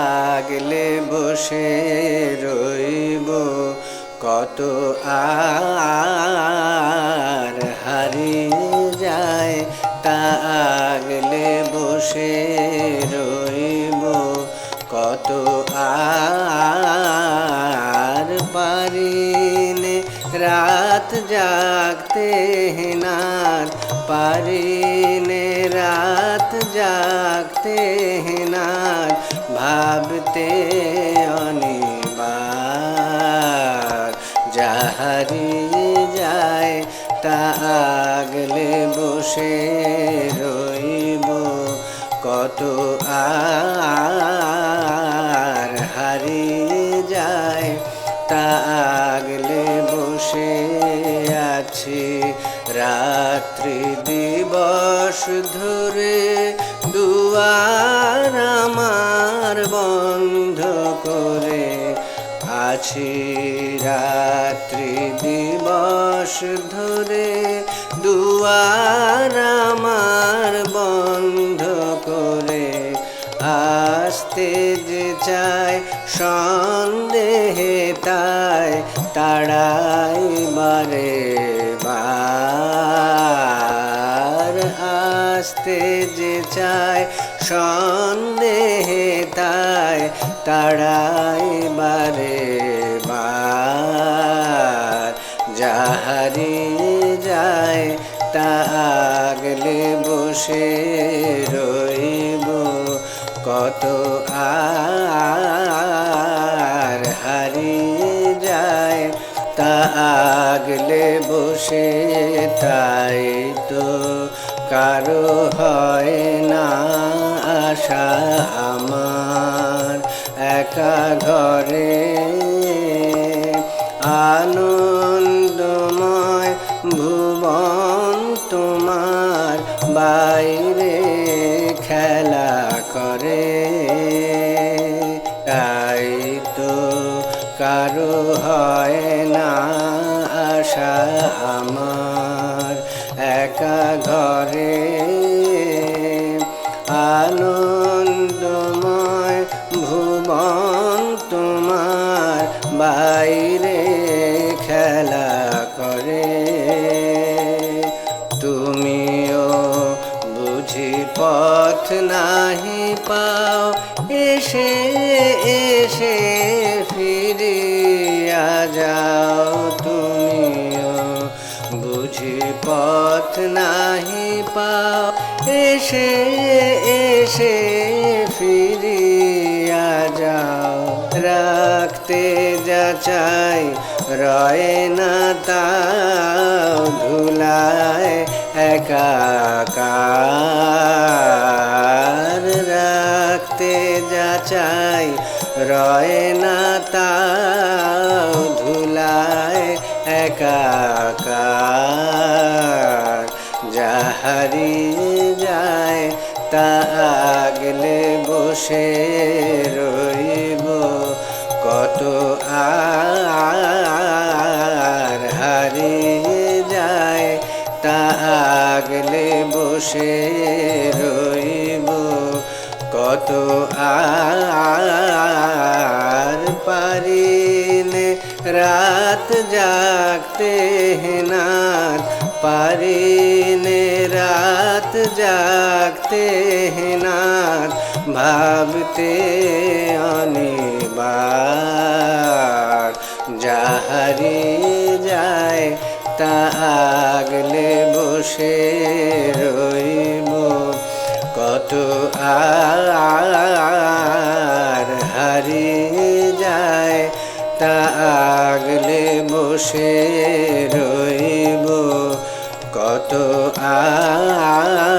আগলে বসে রইব কত আর হারিয়ে যায় তা আগলে বসে রইব কত আর পারিনে রাত জাগতে হেনার পারিনে রাত জাগতে হেনার ভাবতে অনিবার যা হারিয়ে যায় তা আগলে বসে রইব কত আর হারিয়ে যায় তা আগলে বসে আছি রাত্রি দিবস ধরে দুয়ার আমার বন্ধ করে আছি রাত্রি দিবস ধরে দুয়ার আমার বন্ধ করে আসতে যে চায় সন্দেহে তাই তাড়াই বারে বার আসতে যে চায় সন্দেহে তাই তাড়াই বারে বার যা হারিয়ে যায় তা আগলে বসে রইব কত আর হারিয়ে যায় তা আগলে বসে তাই তো কারো হয় না আশা আমার একা ঘরে আনন্দময় ভুবন তোমার বাইরে খেলা করে তাই তো কারো হয় না আশা আমার একা ঘরে আনন্দময় ভুবন তোমার বাইরে খেলা করে তুমিও বুঝি পথ নাহি পাও এসে এসে ফিরিয়া যাও তুমিও বুঝি পথ নাহি পাও এসে এসে ফিরিয়া যাও রাখতে যা চাই রয় না তাও ধুলায় একাকার রাখতে যা চাই রয় না তাও ধুলায় একাকার যা হারিয়ে যায় তা আগলে বসে রইব কত আর হারিয়ে যায় তা আগলে বসে রইব কত আর পারিনে রাত জাগতে হেনার পারিনে রাত জাগতে হেনার ভাবতে অনিবার যা হারিয়ে যায় তা আগলে বসে রইব কত আর হারিয়ে যায় তা আগলে বসে রইব কত আর